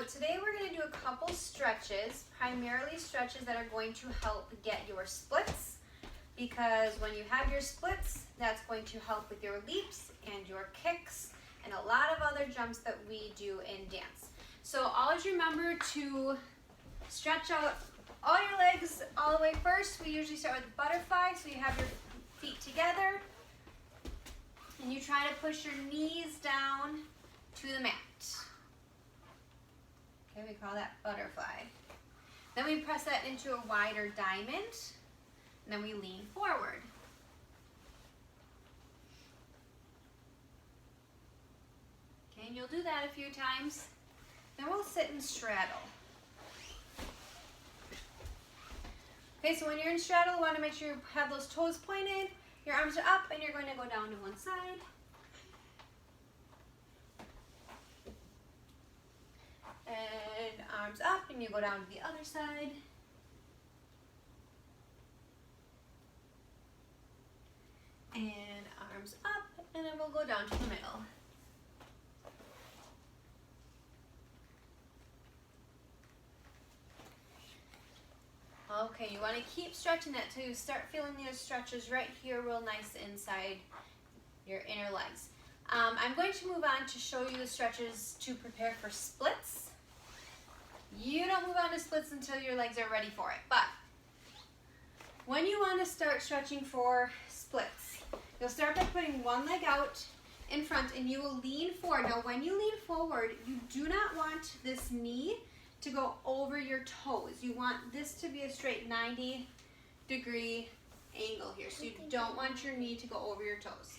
today we're going to do a couple stretches, primarily stretches that are going to help get your splits, because when you have your splits, that's going to help with your leaps and your kicks and a lot of other jumps that we do in dance. So always remember to stretch out all your legs all the way first. We usually start with butterfly, so you have your feet together and you try to push your knees down to the mat. Okay, we call that butterfly. Then we press that into a wider diamond, and then we lean forward. Okay, and you'll do that a few times. Then we'll sit and straddle. Okay, so when you're in straddle, you want to make sure you have those toes pointed, your arms are up, and you're going to go down to one side. And arms up, and you go down to the other side. And arms up, and then we'll go down to the middle. Okay, you want to keep stretching that till you start feeling these stretches right here real nice inside your inner legs. I'm going to move on to show you the stretches to prepare for splits. You don't move on to splits until your legs are ready for it, but when you want to start stretching for splits, you'll start by putting one leg out in front and you will lean forward. Now when you lean forward, you do not want this knee to go over your toes. You want this to be a straight 90-degree angle here. So you don't want your knee to go over your toes.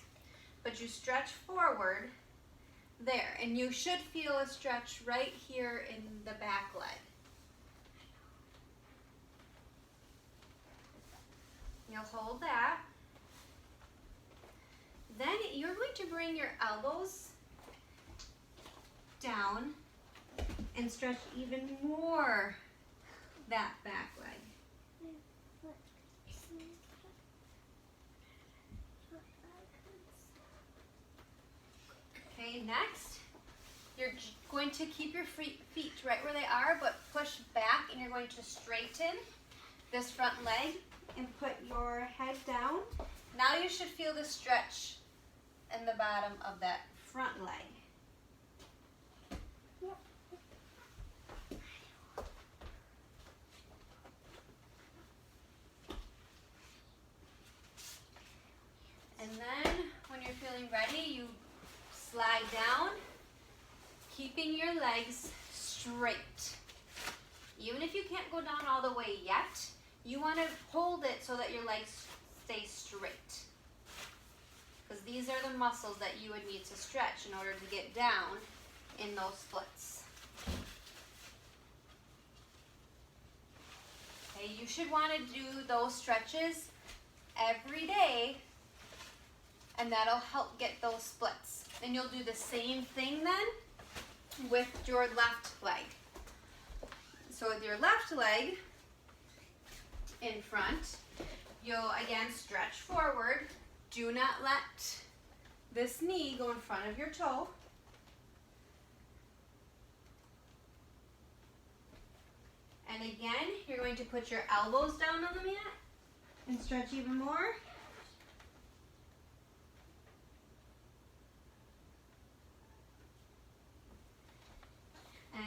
But you stretch forward there, and you should feel a stretch right here in the back leg. You'll hold that. Then you're going to bring your elbows down and stretch even more that back leg. Okay, next, you're going to keep your feet right where they are, but push back, and you're going to straighten this front leg and put your head down. Now you should feel the stretch in the bottom of that front leg. And then when you're feeling ready, you slide down, keeping your legs straight. Even if you can't go down all the way yet, you want to hold it so that your legs stay straight. Because these are the muscles that you would need to stretch in order to get down in those splits. Okay, you should want to do those stretches every day, and that'll help get those splits. And you'll do the same thing then with your left leg. So with your left leg in front, you'll again stretch forward. Do not let this knee go in front of your toe. And again, you're going to put your elbows down on the mat and stretch even more.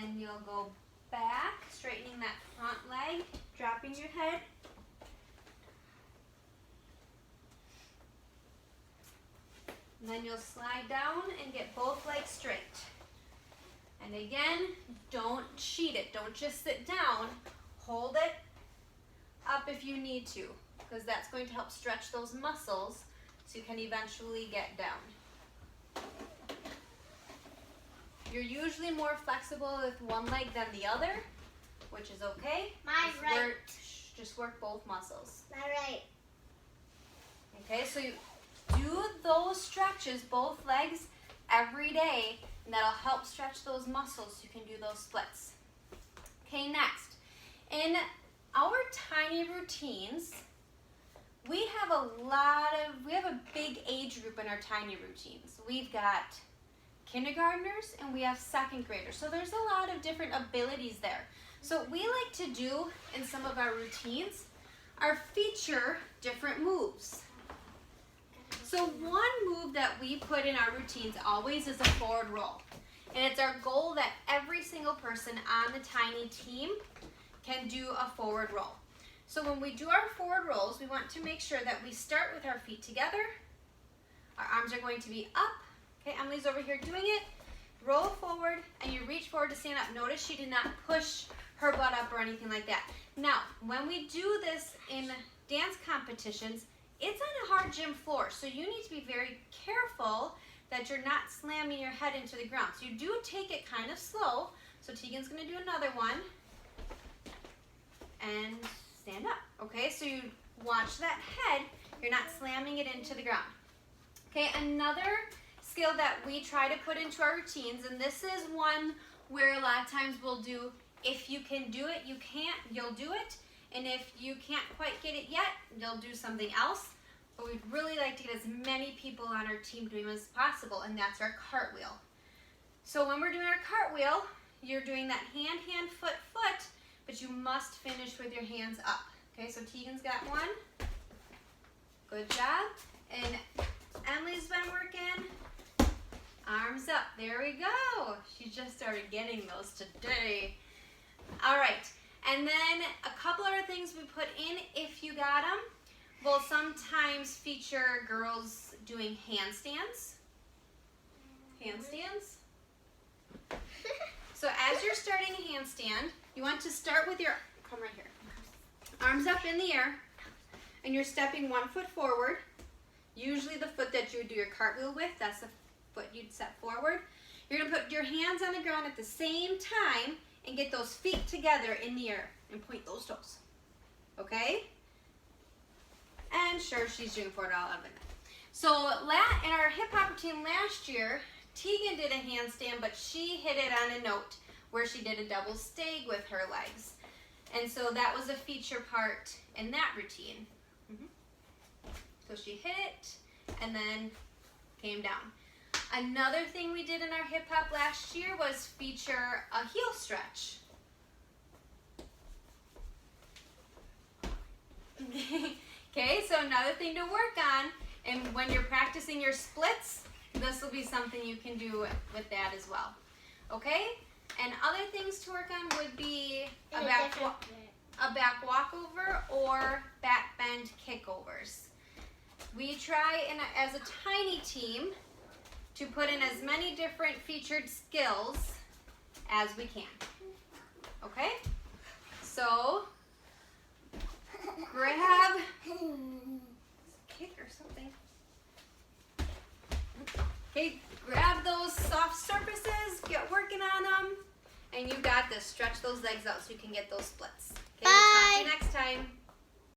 And you'll go back, straightening that front leg, dropping your head. And then you'll slide down and get both legs straight. And again, don't cheat it. Don't just sit down. Hold it up if you need to, because that's going to help stretch those muscles so you can eventually get down. You're usually more flexible with one leg than the other, which is okay. Just work both muscles. My right. Okay, so you do those stretches, both legs, every day, and that'll help stretch those muscles so you can do those splits. Okay, next. In our tiny routines, we have a big age group in our tiny routines. We've got kindergartners, and we have second graders. So there's a lot of different abilities there. So what we like to do in some of our routines are feature different moves. So one move that we put in our routines always is a forward roll. And it's our goal that every single person on the tiny team can do a forward roll. So when we do our forward rolls, we want to make sure that we start with our feet together. Our arms are going to be up. Okay, Emily's over here doing it. Roll forward and you reach forward to stand up. Notice she did not push her butt up or anything like that. Now, when we do this in dance competitions, it's on a hard gym floor, so you need to be very careful that you're not slamming your head into the ground. So you do take it kind of slow. So Tegan's gonna do another one. And stand up, okay? So you watch that head, you're not slamming it into the ground. Okay, another skill that we try to put into our routines, and this is one where a lot of times we'll do, if you can do it, you can't, you'll do it. And if you can't quite get it yet, you'll do something else. But we'd really like to get as many people on our team doing as possible, and that's our cartwheel. So when we're doing our cartwheel, you're doing that hand, hand, foot, foot, but you must finish with your hands up. Okay, so Tegan's got one. Good job. And Emily's been working. Arms up. There we go. She just started getting those today. All right. And then a couple other things we put in if you got them. We'll sometimes feature girls doing handstands. Handstands. So as you're starting a handstand, you want to start with your, come right here, arms up in the air, and you're stepping 1 foot forward. Usually the foot that you would do your cartwheel with, that's the foot you'd step forward. You're gonna put your hands on the ground at the same time and get those feet together in the air and point those toes, okay? And sure, she's doing forward all of it. So in our hip hop routine last year, Tegan did a handstand, but she hit it on a note where she did a double stag with her legs. And so that was a feature part in that routine. So she hit it and then came down. Another thing we did in our hip hop last year was feature a heel stretch. Okay, so another thing to work on, and when you're practicing your splits, this will be something you can do with that as well. Okay? And other things to work on would be a back walkover or back bend kickovers. We try as a tiny team to put in as many different featured skills as we can. Okay? So grab kick or something. Okay, grab those soft surfaces, get working on them, and you got this. Stretch those legs out so you can get those splits. Okay, we'll talk to you next time.